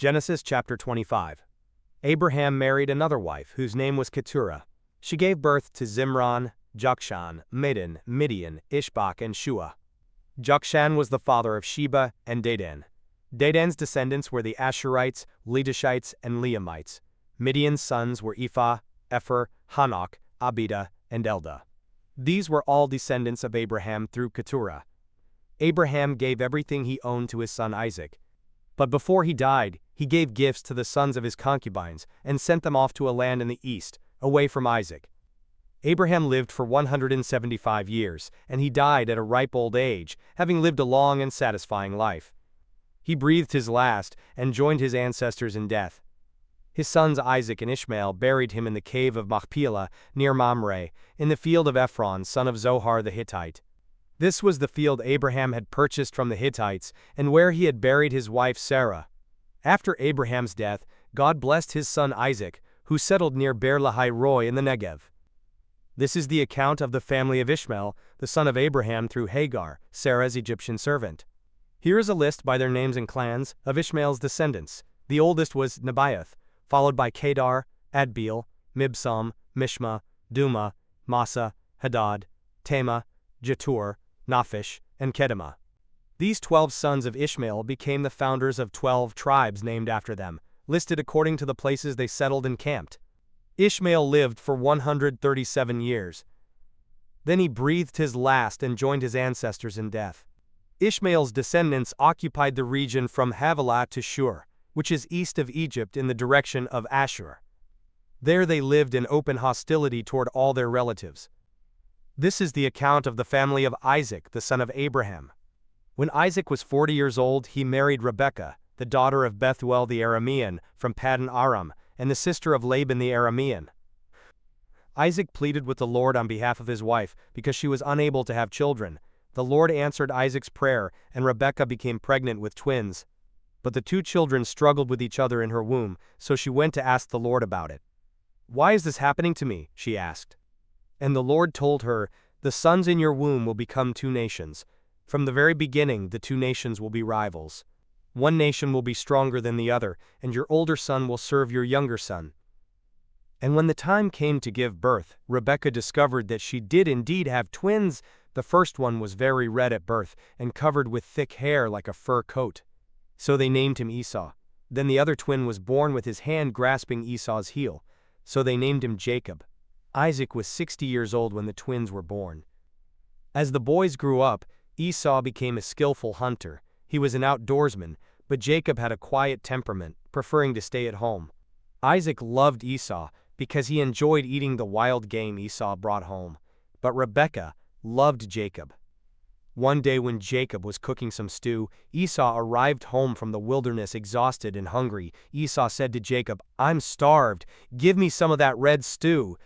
Genesis chapter 25. Abraham married another wife, whose name was Keturah. She gave birth to Zimran, Jokshan, Medan, Midian, Ishbak, and Shua. Jokshan was the father of Sheba and Dedan. Dedan's descendants were the Ashurites, Letushites, and Leamites. Midian's sons were Ephah, Epher, Hanok, Abida, and Eldah. These were all descendants of Abraham through Keturah. Abraham gave everything he owned to his son Isaac. But before he died, he gave gifts to the sons of his concubines and sent them off to a land in the east, away from Isaac. Abraham lived for 175 years, and he died at a ripe old age, having lived a long and satisfying life. He breathed his last and joined his ancestors in death. His sons Isaac and Ishmael buried him in the cave of Machpelah near Mamre, in the field of Ephron, son of Zohar the Hittite. This was the field Abraham had purchased from the Hittites, and where he had buried his wife Sarah. After Abraham's death, God blessed his son Isaac, who settled near Beer Lahai Roi in the Negev. This is the account of the family of Ishmael, the son of Abraham through Hagar, Sarah's Egyptian servant. Here is a list by their names and clans of Ishmael's descendants. The oldest was Nebaioth, followed by Kedar, Adbeel, Mibsam, Mishma, Duma, Massa, Hadad, Tema, Jetur, Naphish, and Kedemah. These 12 sons of Ishmael became the founders of 12 tribes named after them, listed according to the places they settled and camped. Ishmael lived for 137 years. Then he breathed his last and joined his ancestors in death. Ishmael's descendants occupied the region from Havilah to Shur, which is east of Egypt in the direction of Ashur. There they lived in open hostility toward all their relatives. This is the account of the family of Isaac, the son of Abraham. When Isaac was 40 years old, he married Rebekah, the daughter of Bethuel the Aramean, from Paddan Aram, and the sister of Laban the Aramean. Isaac pleaded with the Lord on behalf of his wife, because she was unable to have children. The Lord answered Isaac's prayer, and Rebekah became pregnant with twins. But the two children struggled with each other in her womb, so she went to ask the Lord about it. "Why is this happening to me?" she asked. And the Lord told her, "The sons in your womb will become two nations. From the very beginning, the two nations will be rivals. One nation will be stronger than the other, and your older son will serve your younger son." And when the time came to give birth, Rebekah discovered that she did indeed have twins. The first one was very red at birth and covered with thick hair like a fur coat. So they named him Esau. Then the other twin was born with his hand grasping Esau's heel. So they named him Jacob. Isaac was 60 years old when the twins were born. As the boys grew up, Esau became a skillful hunter. He was an outdoorsman, but Jacob had a quiet temperament, preferring to stay at home. Isaac loved Esau because he enjoyed eating the wild game Esau brought home. But Rebekah loved Jacob. One day when Jacob was cooking some stew, Esau arrived home from the wilderness exhausted and hungry. Esau said to Jacob, "I'm starved. Give me some of that red stew."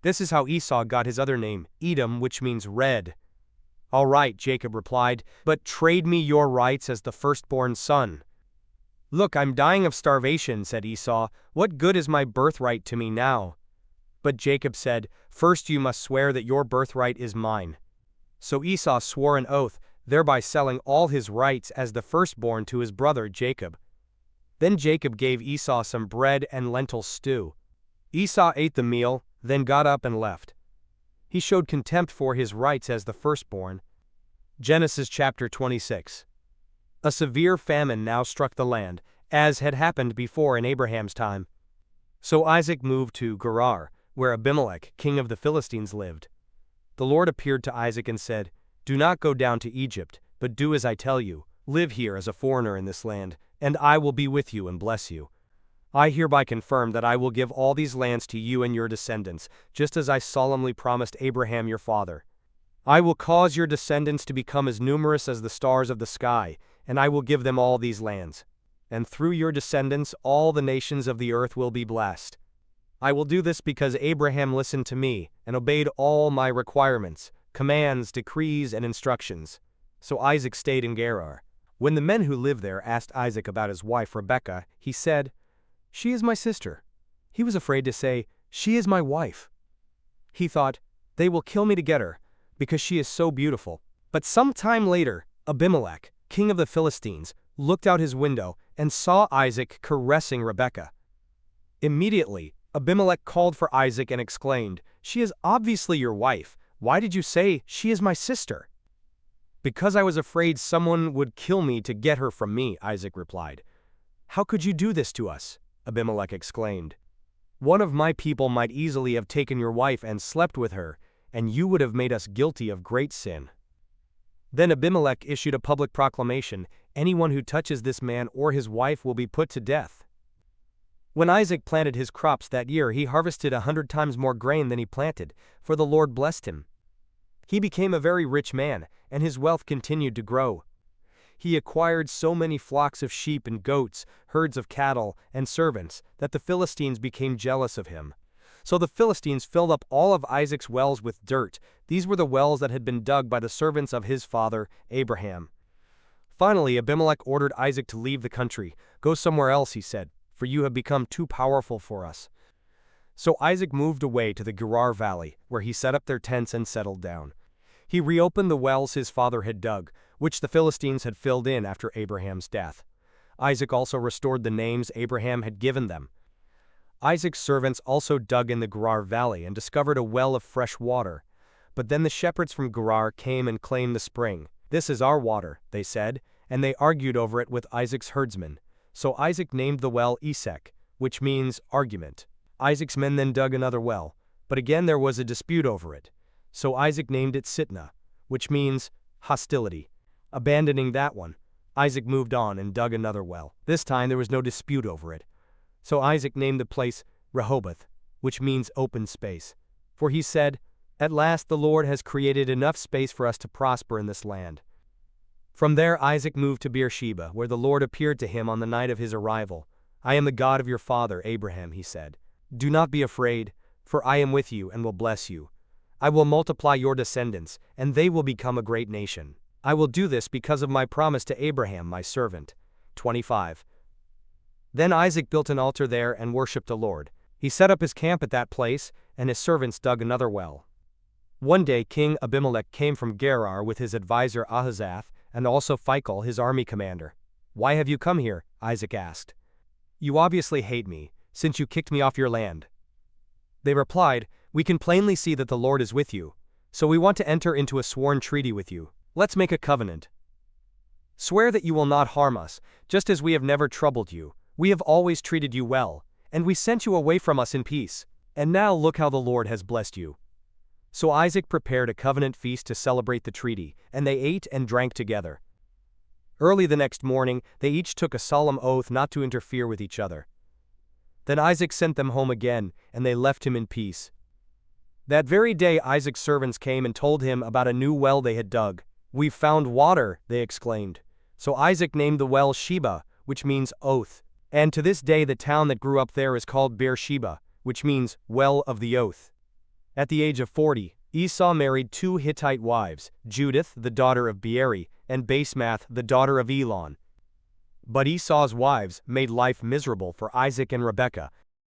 This is how Esau got his other name, Edom, which means red. "All right," Jacob replied, "but trade me your rights as the firstborn son." "Look, I'm dying of starvation," said Esau. "What good is my birthright to me now?" But Jacob said, "First you must swear that your birthright is mine." So Esau swore an oath, thereby selling all his rights as the firstborn to his brother Jacob. Then Jacob gave Esau some bread and lentil stew. Esau ate the meal, then got up and left. He showed contempt for his rights as the firstborn. Genesis chapter 26. A severe famine now struck the land, as had happened before in Abraham's time. So Isaac moved to Gerar, where Abimelech, king of the Philistines, lived. The Lord appeared to Isaac and said, "Do not go down to Egypt, but do as I tell you. Live here as a foreigner in this land, and I will be with you and bless you. I hereby confirm that I will give all these lands to you and your descendants, just as I solemnly promised Abraham your father. I will cause your descendants to become as numerous as the stars of the sky, and I will give them all these lands. And through your descendants all the nations of the earth will be blessed. I will do this because Abraham listened to me and obeyed all my requirements, commands, decrees, and instructions." So Isaac stayed in Gerar. When the men who lived there asked Isaac about his wife Rebekah, he said, "She is my sister." He was afraid to say, "She is my wife." He thought, "They will kill me to get her, because she is so beautiful." But some time later, Abimelech, king of the Philistines, looked out his window and saw Isaac caressing Rebekah. Immediately, Abimelech called for Isaac and exclaimed, "She is obviously your wife. Why did you say, 'She is my sister'?" "Because I was afraid someone would kill me to get her from me," Isaac replied. "How could you do this to us?" Abimelech exclaimed. "One of my people might easily have taken your wife and slept with her, and you would have made us guilty of great sin." Then Abimelech issued a public proclamation, "Anyone who touches this man or his wife will be put to death." When Isaac planted his crops that year, he harvested 100 times more grain than he planted, for the Lord blessed him. He became a very rich man, and his wealth continued to grow. He acquired so many flocks of sheep and goats, herds of cattle, and servants, that the Philistines became jealous of him. So the Philistines filled up all of Isaac's wells with dirt. These were the wells that had been dug by the servants of his father, Abraham. Finally, Abimelech ordered Isaac to leave the country. "Go somewhere else," he said, "for you have become too powerful for us." So Isaac moved away to the Gerar Valley, where he set up their tents and settled down. He reopened the wells his father had dug, which the Philistines had filled in after Abraham's death. Isaac also restored the names Abraham had given them. Isaac's servants also dug in the Gerar Valley and discovered a well of fresh water. But then the shepherds from Gerar came and claimed the spring. "This is our water," they said, and they argued over it with Isaac's herdsmen. So Isaac named the well Esek, which means argument. Isaac's men then dug another well, but again there was a dispute over it. So Isaac named it Sitnah, which means hostility. Abandoning that one, Isaac moved on and dug another well. This time there was no dispute over it. So Isaac named the place Rehoboth, which means open space. For he said, "At last the Lord has created enough space for us to prosper in this land." From there Isaac moved to Beersheba, where the Lord appeared to him on the night of his arrival. "I am the God of your father Abraham," he said. "Do not be afraid, for I am with you and will bless you. I will multiply your descendants, and they will become a great nation. I will do this because of my promise to Abraham my servant." 25. Then Isaac built an altar there and worshipped the Lord. He set up his camp at that place, and his servants dug another well. One day King Abimelech came from Gerar with his advisor Ahazath, and also Phicol his army commander. "Why have you come here?" Isaac asked. "You obviously hate me, since you kicked me off your land." They replied, "We can plainly see that the Lord is with you, so we want to enter into a sworn treaty with you. Let's make a covenant. Swear that you will not harm us, just as we have never troubled you. We have always treated you well, and we sent you away from us in peace. And now look how the Lord has blessed you." So Isaac prepared a covenant feast to celebrate the treaty, and they ate and drank together. Early the next morning, they each took a solemn oath not to interfere with each other. Then Isaac sent them home again, and they left him in peace. That very day Isaac's servants came and told him about a new well they had dug. "We've found water," they exclaimed. So Isaac named the well Sheba, which means oath. And to this day the town that grew up there is called Beersheba, which means well of the oath. At the age of 40, Esau married 2 Hittite wives, Judith, the daughter of Beeri, and Basemath, the daughter of Elon. But Esau's wives made life miserable for Isaac and Rebekah,